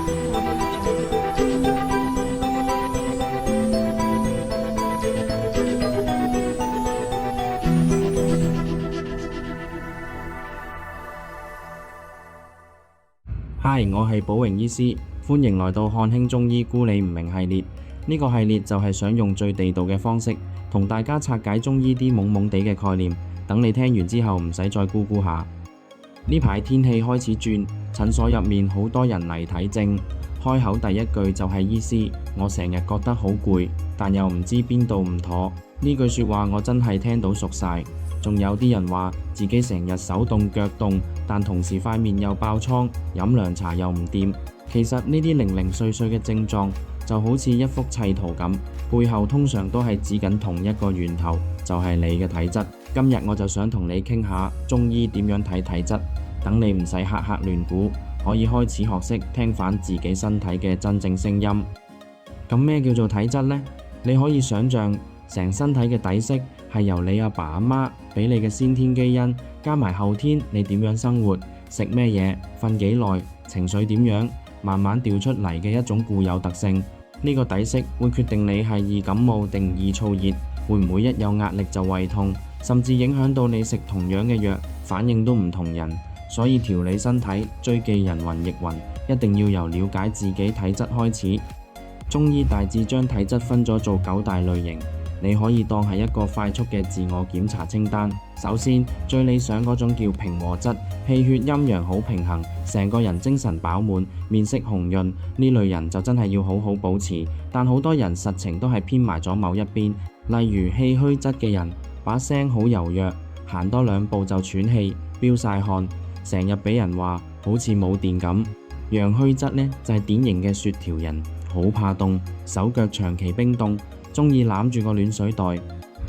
嗨，我係寶榮醫師，歡迎來到漢興中醫菇你唔明系列。呢個系列就係想用最地道嘅方式，同大家拆解中醫啲懵懵地嘅概念，等你聽完之後唔使再估估下。呢排天氣開始轉，診所入面好多人嚟睇症，開口第一句就係醫師，我成日覺得好攰，但又唔知邊度唔妥。呢句說話我真係聽到熟晒。仲有啲人話自己成日手凍腳凍，但同時塊面又爆瘡，飲涼茶又唔掂。其實呢啲零零碎碎嘅症狀就好似一幅砌圖咁，背後通常都係指緊同一個源頭，就係你嘅體質。今日我就想同你傾下中醫點樣睇體質，等你唔使黑黑亂估，可以開始學識聽返自己身體嘅真正聲音。咁咩叫做體質呢？你可以想象成身體嘅底色係由你阿爸阿媽俾你嘅先天基因，加埋後天你點樣生活、食咩嘢、瞓幾耐、情緒點樣，慢慢調出嚟嘅一種固有特性。呢個底色會決定你係易感冒定易燥熱，會唔會一有壓力就胃痛，甚至影響到你食同樣嘅藥，反應都唔同人。所以調理身體最忌人云亦云，一定要由了解自己體質開始。中醫大致將體質分咗做9大類型，你可以當係一個快速嘅自我檢查清單。首先，最理想嗰種叫平和質，氣血陰陽好平衡，成個人精神飽滿，面色紅潤，呢類人就真係要好好保持。但好多人實情都係偏埋咗某一邊，例如氣虛質嘅人，把聲好柔弱，行多2步就喘氣，飆晒汗，成日俾人話好似冇電咁。陽虛質呢，就係典型嘅雪條人，好怕凍，手腳長期冰凍，中意攬住個暖水袋。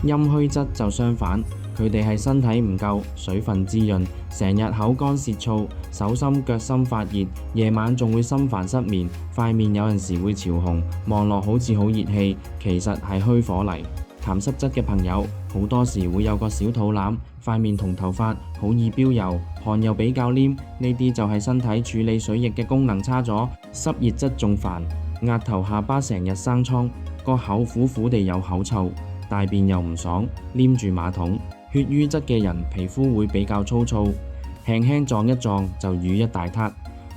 陰虛質就相反，佢哋係身體唔夠水分滋潤，成日口乾舌燥，手心腳心發熱，夜晚仲會心煩失眠，塊面有陣時會潮紅，望落好似好熱氣，其實係虛火嚟。痰濕質嘅朋友好多時會有個小肚腩，塊面同頭髮好易飆油，汗又比較黏，呢啲就係身體處理水液嘅功能差咗。濕熱質仲煩，額頭下巴成日生瘡，個口苦苦地有口臭，大便又唔爽，黏住馬桶。血瘀質嘅人皮膚會比較粗糙，輕輕撞一撞就瘀一大撻，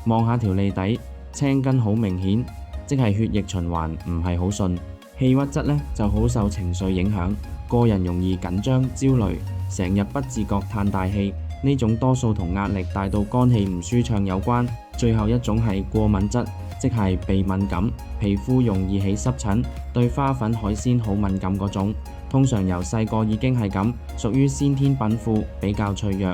望下條脷底青筋好明顯，即係血液循環唔係好順。氣鬱質呢就好受情緒影響，個人容易緊張焦慮，成日不自覺嘆大氣，呢種多數同壓力大到肝氣唔舒暢有關。最後一種係過敏質，即係鼻敏感，皮膚容易起濕疹，對花粉海鮮好敏感嗰種，通常由細個已經係咁，屬於先天稟賦，比較脆弱。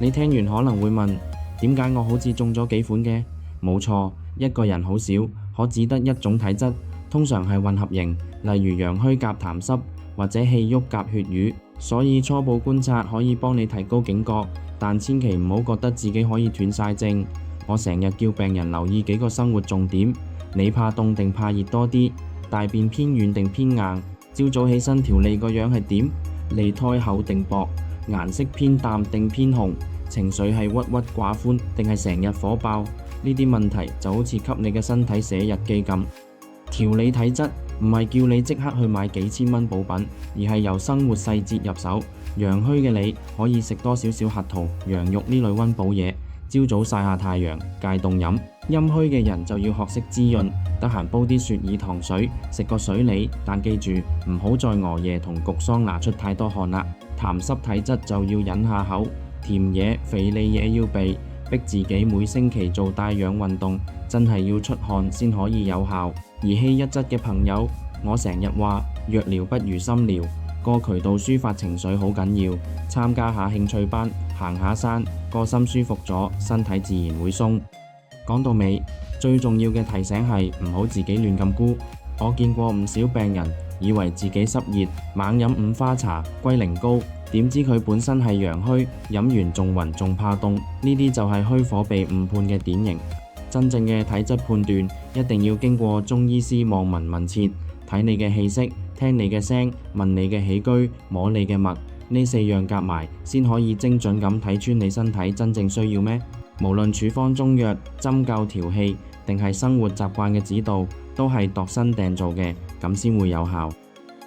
你聽完可能會問，點解我好似中咗幾款嘅？冇錯，一個人好少，可只得一種體質，通常係混合型，例如陽虛夾痰濕或者氣鬱夾血瘀。所以初步觀察可以幫你提高警覺，但千祈唔好覺得自己可以斷晒症。我成日叫病人留意幾個生活重點，你怕凍定怕熱多啲？大便偏軟定偏硬？朝早起身條脷個樣係點？脷苔厚定薄？顏色偏淡定偏紅？情緒係鬱鬱寡歡定係成日火爆？呢啲問題就好似給你嘅身體寫日記咁。調理體質唔係叫你即刻去買幾千蚊補品，而係由生活細節入手。陽虛嘅你可以食多少少核桃、羊肉呢類溫補嘢，朝早曬下太陽，戒凍飲。陰虛嘅人就要學識滋潤，得閒煲啲雪耳糖水，食個水梨，但記住唔好再熬夜同焗桑拿出太多汗啦。痰濕體質就要忍下口，甜嘢、肥膩嘢要避，逼自己每星期做帶氧運動，真係要出汗先可以有效。而氣鬱質嘅朋友，我成日話藥療不如心療，個渠道抒發情緒好緊要，參加下興趣班，行下山，個心舒服咗，身體自然會鬆。講到尾，最重要嘅提醒係唔好自己亂咁估。我見過唔少病人以為自己濕熱，猛飲五花茶、龜苓膏，點知佢本身係陽虛，飲完仲暈仲怕凍，呢啲就係虛火被誤判嘅典型。真正嘅體質判斷一定要經過中醫師望聞問切，睇你嘅氣息，聽你嘅聲，問你嘅起居，摸你嘅脈，呢4樣夾埋先可以精準咁睇穿你身體真正需要咩？無論處方中藥、針灸調氣定係生活習慣嘅指導，都係度身訂造嘅，咁先會有效。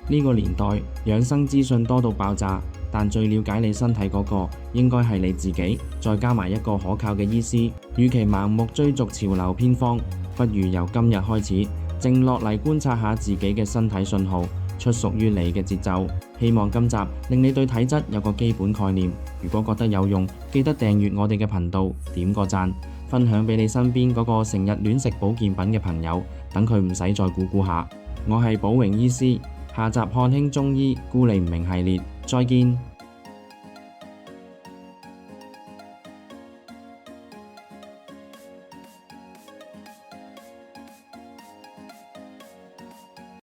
呢個年代養生資訊多到爆炸，但最了解你身體嗰個應該係你自己，再加埋一個可靠嘅醫師。與其盲目追逐潮流偏方，不如由今日開始靜落嚟觀察下自己嘅身體信號，出屬於你嘅節奏。希望今集令你對體質有個基本概念。如果覺得有用，記得訂閱我哋嘅頻道，點個讚，分享俾你身邊嗰個成日亂食保健品嘅朋友，等佢唔使再估估下。我係寶榮醫師，下集看輕中醫，估你唔明系列，再見。